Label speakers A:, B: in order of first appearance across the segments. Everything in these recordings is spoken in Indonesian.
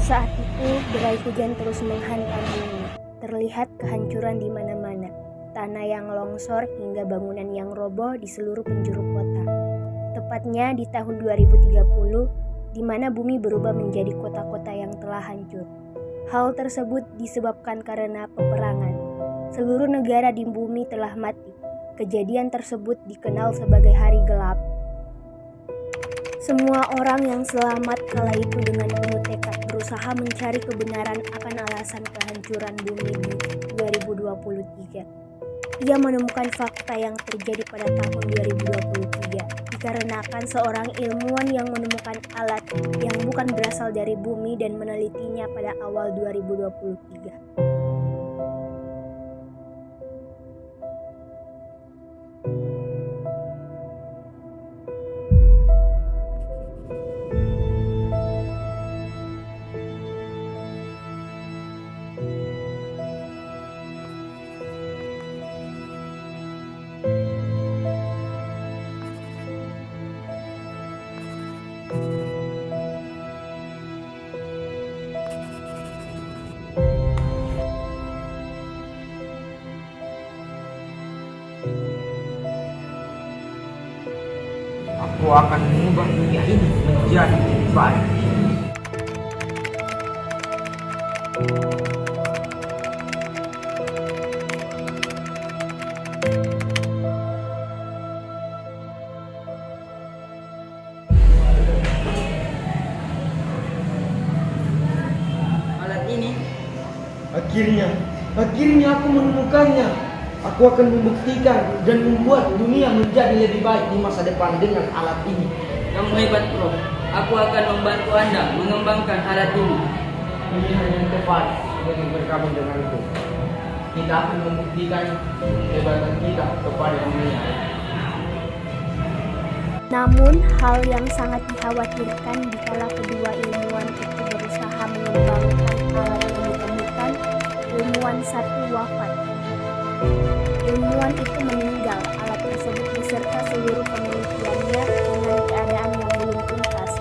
A: Saat itu, derai hujan terus menghantam bumi. Terlihat kehancuran di mana-mana, tanah yang longsor hingga bangunan yang roboh di seluruh penjuru kota. Tepatnya di tahun 2030, di mana bumi berubah menjadi kota-kota yang telah hancur. Hal tersebut disebabkan karena peperangan. Seluruh negara di bumi telah mati. Kejadian tersebut dikenal sebagai hari gelap. Semua orang yang selamat kala itu dengan penuh tekad berusaha mencari kebenaran akan alasan kehancuran bumi di 2023. Ia menemukan fakta yang terjadi pada tahun 2023 dikarenakan seorang ilmuwan yang menemukan alat yang bukan berasal dari bumi dan menelitinya pada awal 2023.
B: Aku akan mengubah dunia ini menjadi lebih baik. Alat ini
C: Akhirnya aku menemukannya. Aku akan membuktikan dan membuat dunia menjadi lebih baik di masa depan dengan alat ini.
B: kamu hebat, Bro. Aku akan membantu Anda mengembangkan alat ini.
C: Ini hanya yang tepat untuk bergabung denganku. Kita akan membuktikan kehebatan kita kepada dunia.
A: Namun, hal yang sangat dikhawatirkan dikala kedua ilmuwan itu berusaha mengembangkan alat yang ditemukan, ilmuwan satu wafat. Ilmuwan itu meninggal, alat tersebut beserta seluruh penelitiannya dengan keadaan yang belum tuntas.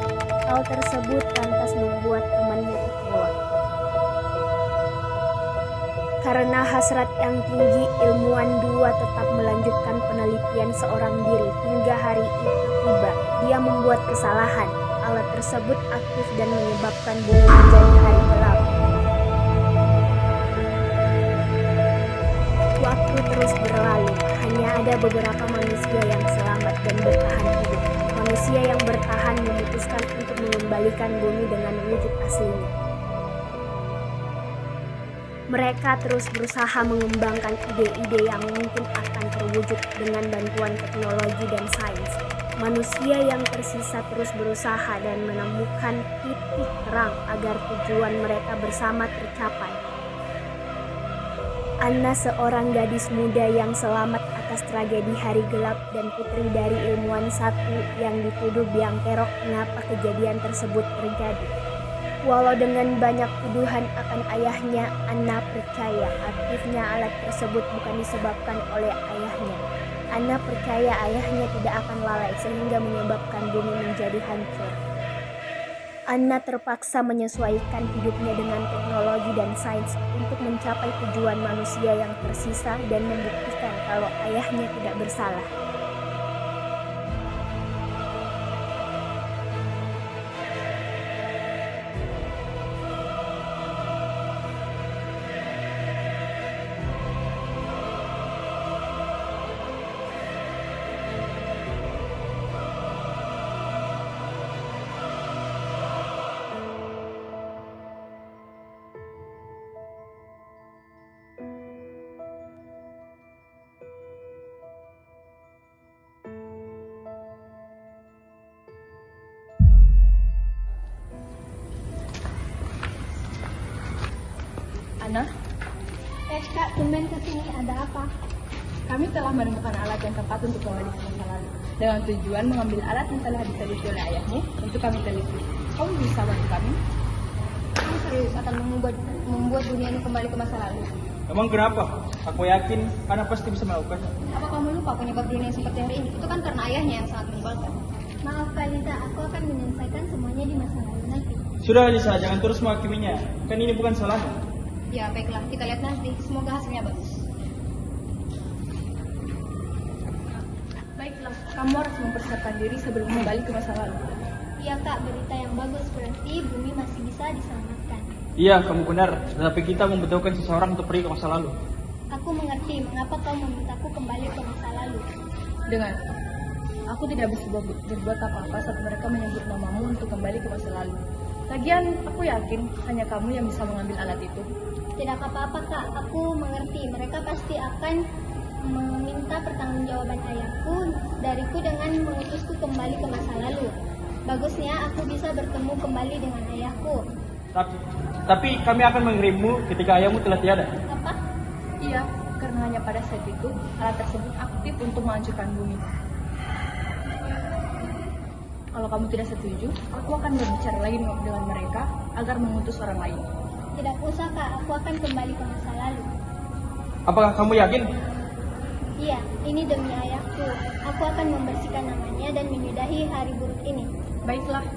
A: Hal tersebut lantas membuat temannya kecewa. Karena hasrat yang tinggi, ilmuwan dua tetap melanjutkan penelitian seorang diri hingga hari itu tiba. Dia membuat kesalahan. Alat tersebut aktif dan menyebabkan bumi menjadi hari gelap. Waktu terus berlalu, hanya ada beberapa manusia yang selamat dan bertahan hidup. Manusia yang bertahan memutuskan untuk mengembalikan bumi dengan wujud aslinya. Mereka terus berusaha mengembangkan ide-ide yang mungkin akan terwujud dengan bantuan teknologi dan sains. Manusia yang tersisa terus berusaha dan menemukan titik terang agar tujuan mereka bersama tercapai. Anna, seorang gadis muda yang selamat atas tragedi hari gelap dan putri dari ilmuwan satu yang dituduh biang kerok kenapa kejadian tersebut terjadi. Walau dengan banyak tuduhan akan ayahnya, Anna percaya aktifnya alat tersebut bukan disebabkan oleh ayahnya. Anna percaya ayahnya tidak akan lalai sehingga menyebabkan bumi menjadi hancur. Anna terpaksa menyesuaikan hidupnya dengan teknologi dan sains untuk mencapai tujuan manusia yang tersisa dan membuktikan kalau ayahnya tidak bersalah.
D: Ana,
A: Kak, tumben kesini, ada apa?
D: kami telah menemukan alat yang tepat untuk kembali ke masa lalu dengan tujuan mengambil alat yang telah diteliti oleh ayahmu untuk kami teliti. Kamu bisa bantu kami?
A: Kamu serius akan membuat dunia ini kembali ke masa lalu?
E: Emang kenapa? Aku yakin Ana pasti bisa melakukannya.
A: Apa kamu lupa penyebab dunia seperti hari ini? Itu kan karena ayahnya yang sangat menyebalkan. Maaf Kak Lita, aku akan menyelesaikan semuanya di masa lalu nanti.
E: Sudah Lisa, jangan terus menghakiminya. Kan ini bukan salahnya.
D: Ya baiklah, kita lihat nanti. Semoga hasilnya bagus. Baiklah, kamu harus mempersiapkan diri sebelum kembali ke masa lalu.
A: Iya kak, berita yang bagus berarti bumi masih bisa diselamatkan.
E: Iya, kamu benar. Tetapi kita membutuhkan seseorang untuk pergi ke masa lalu.
A: Aku mengerti mengapa kau memintaku kembali ke masa lalu.
D: Dengar, aku tidak bisa berbuat apa-apa saat mereka menyebut namamu untuk kembali ke masa lalu. Lagian, aku yakin hanya kamu yang bisa mengambil alat itu.
A: Tidak apa-apa kak, aku mengerti. Mereka pasti akan meminta pertanggungjawaban ayahku dariku dengan mengutusku kembali ke masa lalu. Bagusnya aku bisa bertemu kembali dengan ayahku.
E: Tapi kami akan mengirimmu ketika ayahmu telah tiada.
A: Apa?
D: Iya, karena hanya pada saat itu, alat tersebut aktif untuk menghancurkan bumi. Kalau kamu tidak setuju, aku akan berbicara lagi dengan mereka agar mengutus orang lain.
A: Tidak usah kak, aku akan kembali ke masa lalu.
E: Apakah kamu yakin?
A: Iya, ini demi ayahku. Aku akan membersihkan namanya dan menyudahi hari buruk ini.
D: Baiklah.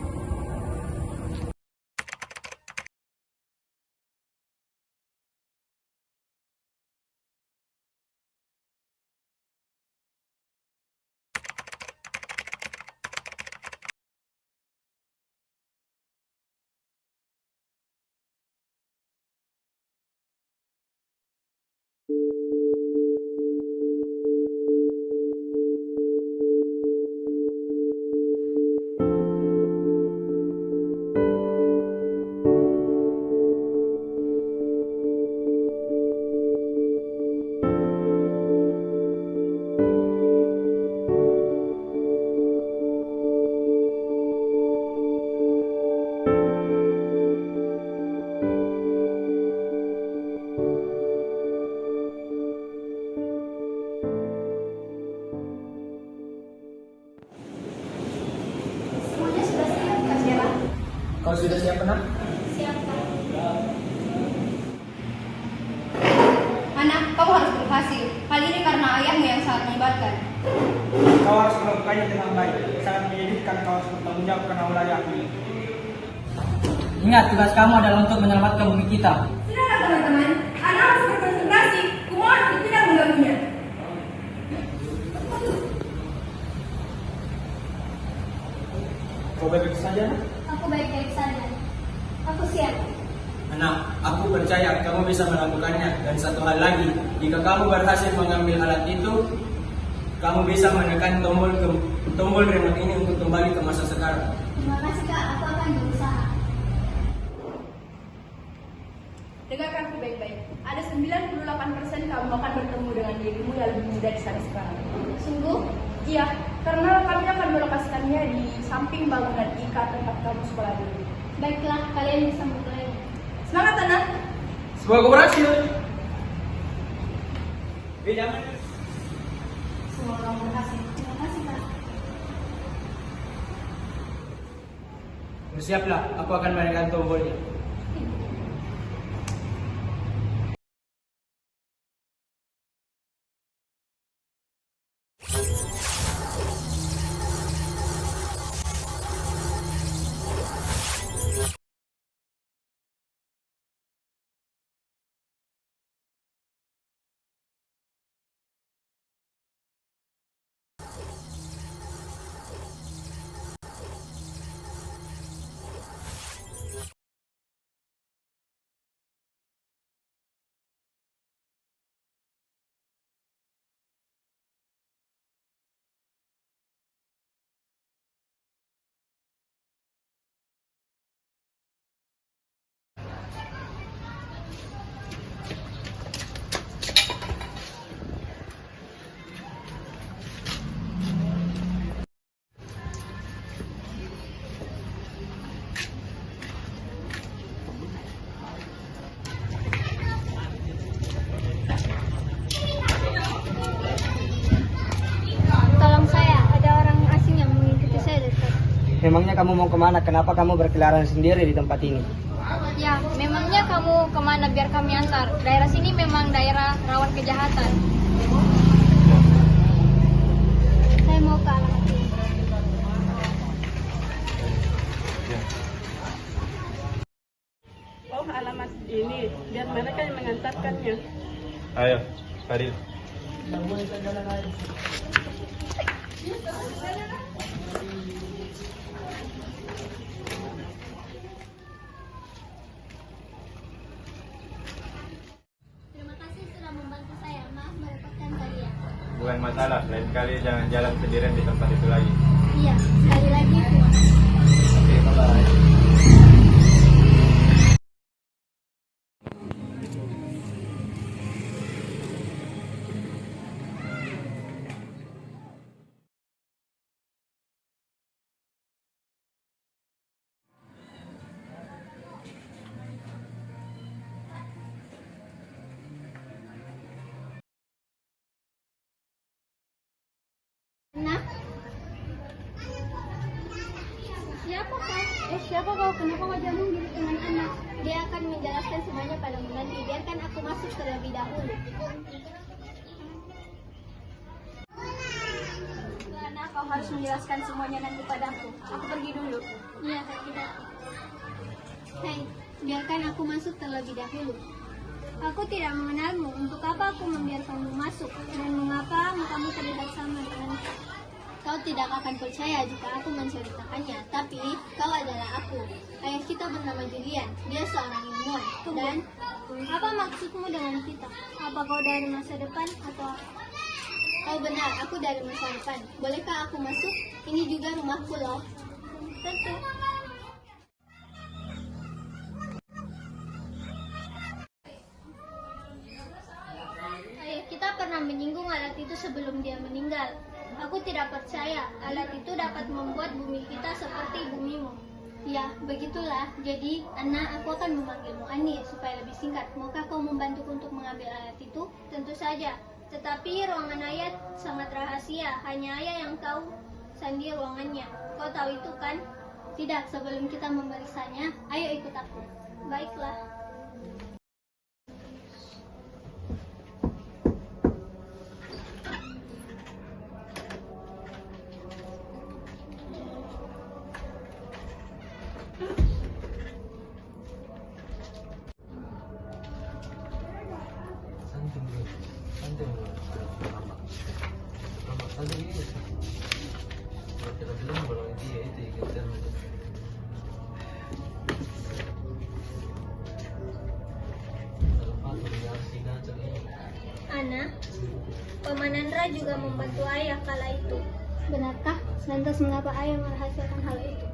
A: Semuanya sudah siap kak Sheila?
E: Kau sudah siap benar?
A: Siap kak.
F: Anak, kamu harus berhasil. Hal ini karena ayahmu yang sangat melibatkan.
E: Kau harus melakukannya dengan baik. Sangat menyedihkan kau harus bertanggung jawab karena ulah ayahmu.
B: Ingat, tugas kamu adalah untuk menyelamatkan bumi kita.
F: Sudahlah teman-teman, anak harus berkonsentrasi. Kumohon tidak mengganggunya.
E: Kau baik-baik saja?
A: Aku baik-baik saja. Aku siap.
C: Anak, aku percaya kamu bisa melakukannya. Dan satu hal lagi, jika kamu berhasil mengambil alat itu, kamu bisa menekan tombol remote ini untuk kembali ke masa sekarang.
A: Terima kasih kak, aku akan berusaha.
D: Dengarkanku baik-baik. Ada 98% kamu akan bertemu dengan dirimu yang lebih muda di sana sekarang.
A: Sungguh?
D: Iya, karena kami akan melokasikannya di samping bangunan IKA tempat kamu sekolah dulu.
A: Baiklah, kalian bisa mulai.
D: Semangat anak!
E: Semoga kau berhasil. Jangan.
A: Semoga kamu berhasil. Terima kasih kak.
C: Bersiaplah, aku akan menekan tombolnya.
A: Tolong saya, ada orang asing yang mengikuti saya dekat.
B: Memangnya kamu mau kemana? Kenapa kamu berkeliaran sendiri di tempat ini?
F: Ya, memangnya kamu kemana biar kami antar? Daerah sini memang daerah rawan kejahatan.
A: Saya mau ke alamat ini.
G: alamat ini biar mereka yang mengantarkannya.
H: Ayo, Fadil.
F: Terima kasih sudah membantu saya. Maaf merepotkan kalian.
H: Bukan masalah, lain kali jangan jalan sendirian di tempat itu lagi.
F: Iya, sekali lagi terima kasih.
H: Oke, bye-bye.
F: Nah, siapa kau?
G: Siapa kau? Kenapa wajahmu mirip dengan anak?
F: Dia akan menjelaskan semuanya pada nanti. Biarkan aku masuk terlebih dahulu. Karena kau harus menjelaskan semuanya nanti padaku. Aku pergi dulu. Iya, kita. Hei, biarkan aku masuk terlebih dahulu. Aku tidak mengenalmu. Untuk apa aku membiarkanmu masuk? Dan mengapa kamu terlihat sama denganku? Kau tidak akan percaya jika aku menceritakannya. Tapi kau adalah aku. Ayah kita bernama Julian. Dia seorang ilmuwan. Dan apa maksudmu dengan kita? Apa kau dari masa depan atau apa? Kau benar, aku dari masa depan. Bolehkah aku masuk? Ini juga rumahku loh. Tentu. Ayah kita pernah menyinggung alat itu sebelum dia meninggal. Aku tidak percaya alat itu dapat membuat bumi kita seperti bumimu. Ya, begitulah. Jadi, Ana, aku akan memanggilmu Ani supaya lebih singkat. Maukah kau membantuku untuk mengambil alat itu? Tentu saja. Tetapi ruangan ayah sangat rahasia. Hanya ayah yang tahu sandi ruangannya. Kau tahu itu kan? Tidak, sebelum kita memeriksanya, ayo ikut aku. Baiklah. Ana, Paman Nandra juga membantu ayah kala itu. Benarkah? Lantas mengapa ayah merahasiakan hal itu?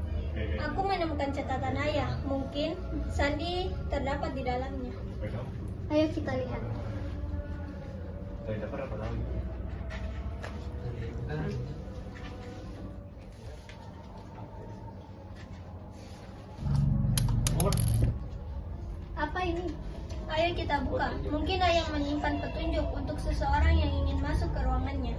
F: Aku menemukan catatan ayah. Mungkin sandi terdapat di dalamnya. Ayo kita lihat. Apa ini? Ayo kita buka. Mungkin ayah menyimpan petunjuk untuk seseorang yang ingin masuk ke ruangannya.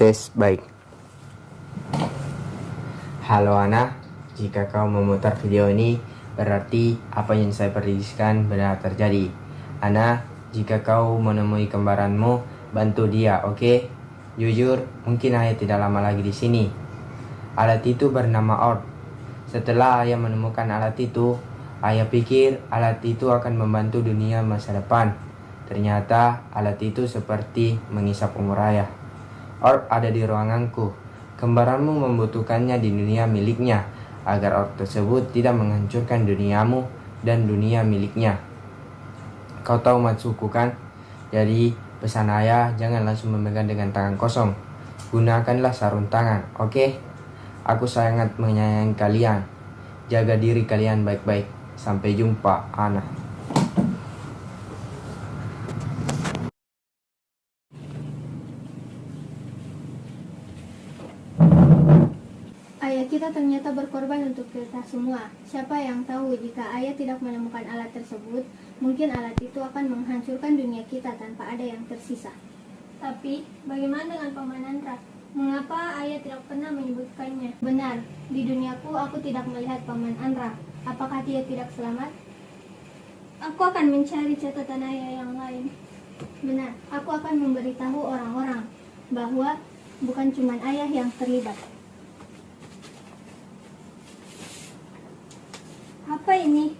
B: Tes baik. Halo Ana, jika kau memutar video ini berarti apa yang saya prediksikan benar terjadi. Ana, jika kau menemui kembaranmu, bantu dia, oke? Jujur, mungkin ayah tidak lama lagi di sini. Alat itu bernama Orb. Setelah ayah menemukan alat itu, ayah pikir alat itu akan membantu dunia masa depan. Ternyata alat itu seperti menghisap umur ayah. Orb ada di ruanganku. Kembaranmu membutuhkannya di dunia miliknya, agar orang tersebut tidak menghancurkan duniamu dan dunia miliknya. Kau tahu maksudku kan? Jadi pesan ayah, jangan langsung memegang dengan tangan kosong. Gunakanlah sarung tangan, oke? Aku sangat menyayangi kalian. Jaga diri kalian baik-baik. Sampai jumpa, Ana.
F: Ayah kita ternyata berkorban untuk kita semua. Siapa yang tahu jika ayah tidak menemukan alat tersebut, mungkin alat itu akan menghancurkan dunia kita tanpa ada yang tersisa. Tapi, bagaimana dengan Paman Andra? Mengapa ayah tidak pernah menyebutkannya? Benar, di duniaku aku tidak melihat Paman Andra. Apakah dia tidak selamat? Aku akan mencari catatan ayah yang lain. Benar, aku akan memberitahu orang-orang bahwa bukan cuma ayah yang terlibat. Apa ini?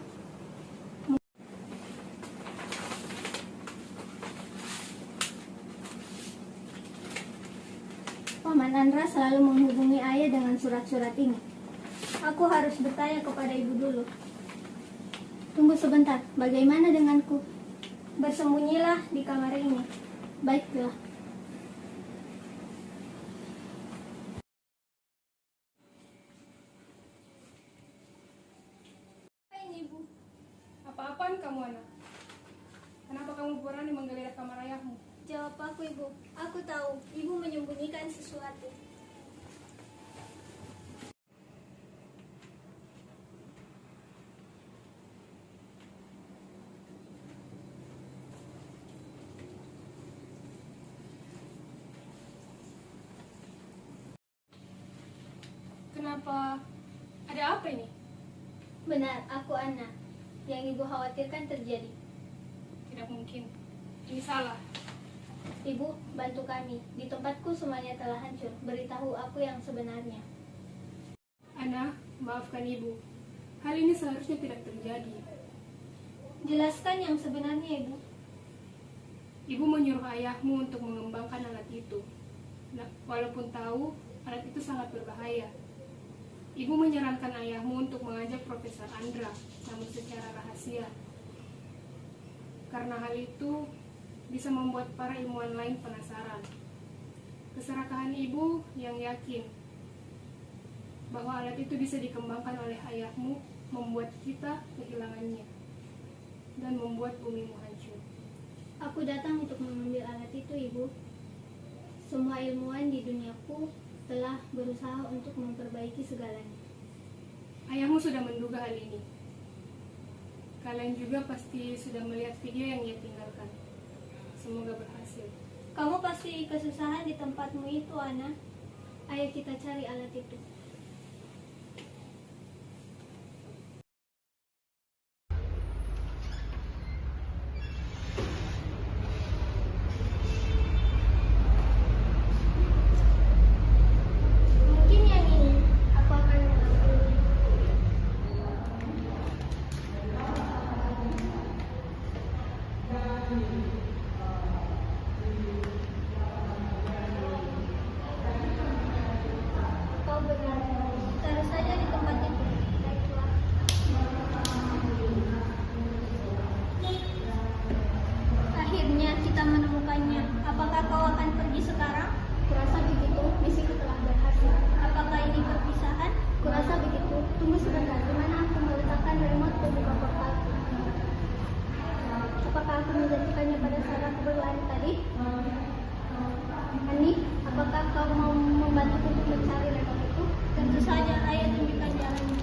F: Paman Andra selalu menghubungi ayah dengan surat-surat ini. Aku harus bertanya kepada ibu dulu. Tunggu sebentar, bagaimana denganku? Bersembunyilah di kamar ini. Baiklah. Apa ini, Bu?
D: Apa-apaan kamu, anak? Kenapa kamu berani menggeledah kamar ayahmu?
F: Jawab aku, Ibu. Aku tahu, Ibu menyembunyikan sesuatu.
D: Kenapa? Ada apa ini?
F: Benar, aku Ana. Yang Ibu khawatirkan terjadi.
D: Tidak mungkin. Ini salah.
F: Ibu, bantu kami. Di tempatku semuanya telah hancur. Beritahu aku yang sebenarnya.
D: Ana, maafkan ibu. Hal ini seharusnya tidak terjadi.
F: Jelaskan yang sebenarnya, Ibu.
D: Ibu menyuruh ayahmu untuk mengembangkan alat itu. Nah, walaupun tahu alat itu sangat berbahaya. Ibu menyarankan ayahmu untuk mengajak Profesor Andra, namun secara rahasia. Karena hal itu bisa membuat para ilmuwan lain penasaran. Keserakahan ibu yang yakin bahwa alat itu bisa dikembangkan oleh ayahmu membuat kita kehilangannya dan membuat bumimu hancur.
F: Aku datang untuk mengambil alat itu, Ibu. Semua ilmuwan di duniaku telah berusaha untuk memperbaiki segalanya.
D: Ayahmu sudah menduga hal ini. Kalian juga pasti sudah melihat video yang ia tinggalkan. Semoga berhasil.
F: Kamu pasti kesusahan di tempatmu itu, Ana. Ayo kita cari alat itu. Mungkin yang ini. Aku akan mengambil. Kau benar. Taruh saja di tempat itu. Baiklah. Akhirnya kita menemukannya. Apakah kau akan pergi sekarang? Kurasa begitu. Misiku telah berhasil. Apakah ini perpisahan? Kurasa begitu. Tunggu sebentar. Di mana aku meletakkan remote pembuka portal? Apakah aku menjatuhkannya pada saat aku berlari tadi? Ani, apakah kau mau membantu untuk mencari remote itu? Tentu saja, ayo tunjukkan jalannya.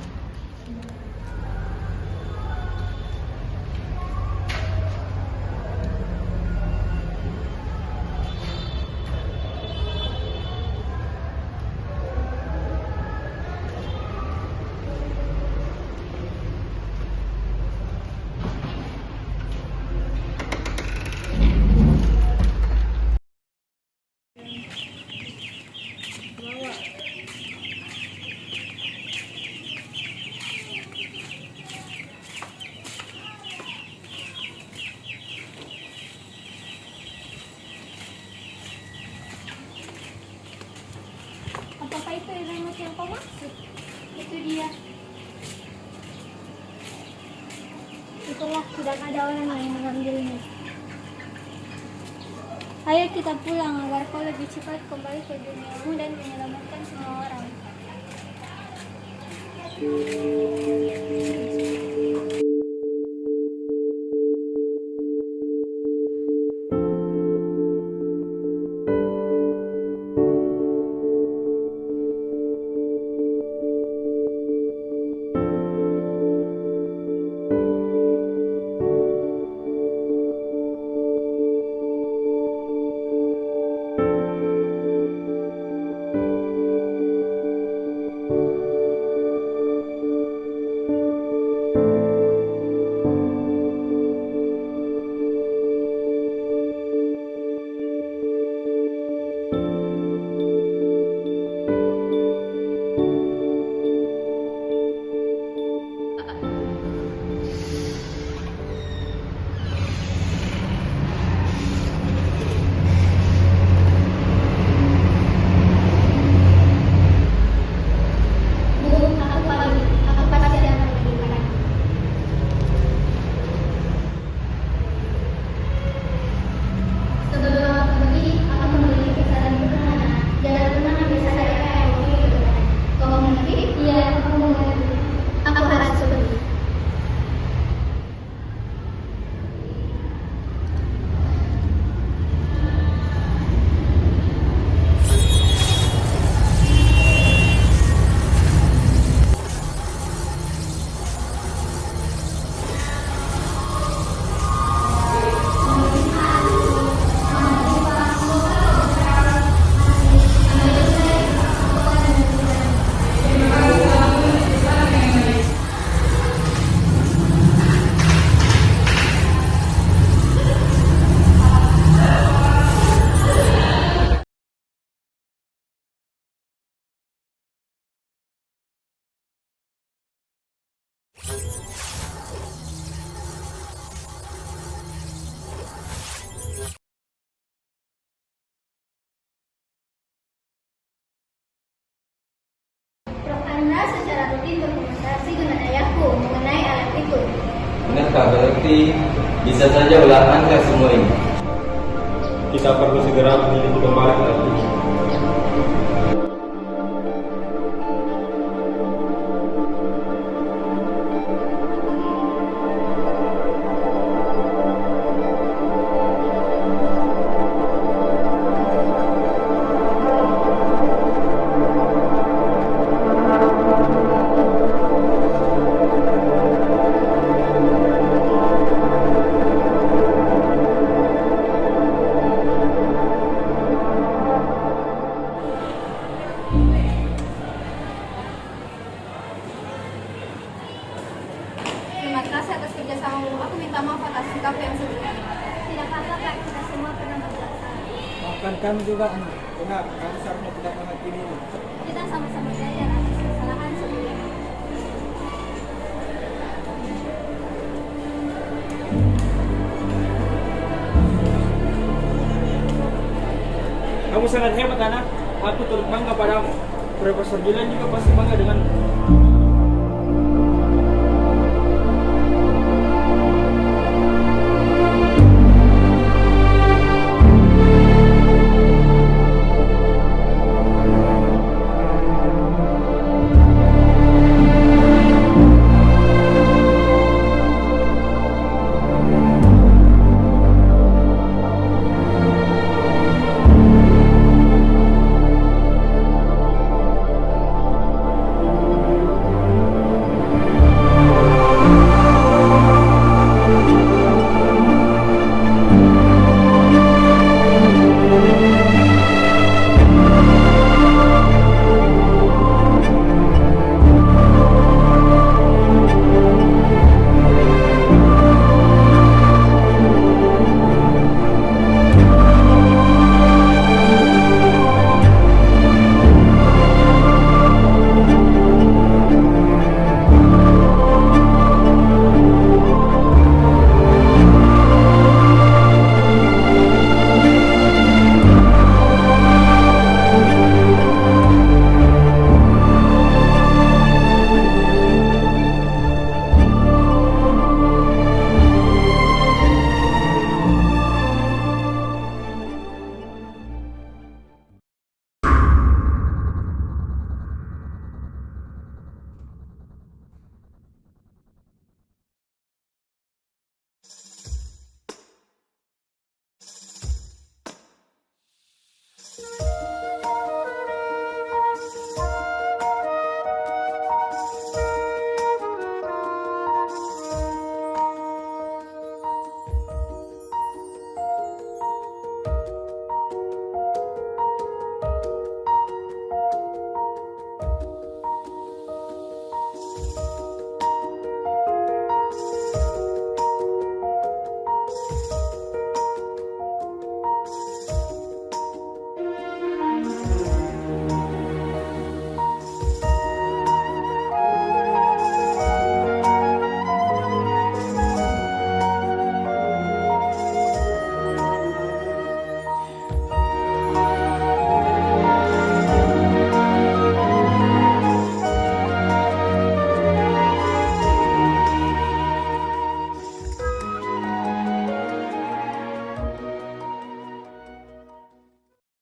F: Apakah itu remote yang kau maksud?
A: Itu dia.
F: Itulah, tidak ada orang yang mengambilnya. Ayo kita pulang agar kau lebih cepat kembali ke duniamu dan menyelamatkan semua orang. Prof. Andra secara rutin berkomunikasi dengan ayahku mengenai alat itu.
H: Benarkah berarti bisa saja ulah Anda semua ini? Kita perlu segera meneliti kembali alat ini.
F: Terima kasih atas kerjasamamu. Aku minta maaf atas sikap yang sebelumnya. Tidak apa-apa, Kak. Kita semua pernah berbuat salah.
E: Maafkan kami juga, Ana. Benar, kami seharusnya tidak menghakimi ini.
F: Kita sama-sama belajar atas kesalahan sebelumnya.
E: Kamu sangat hebat, Ana. Aku turut bangga padamu. Profesor Julian juga pasti bangga dengan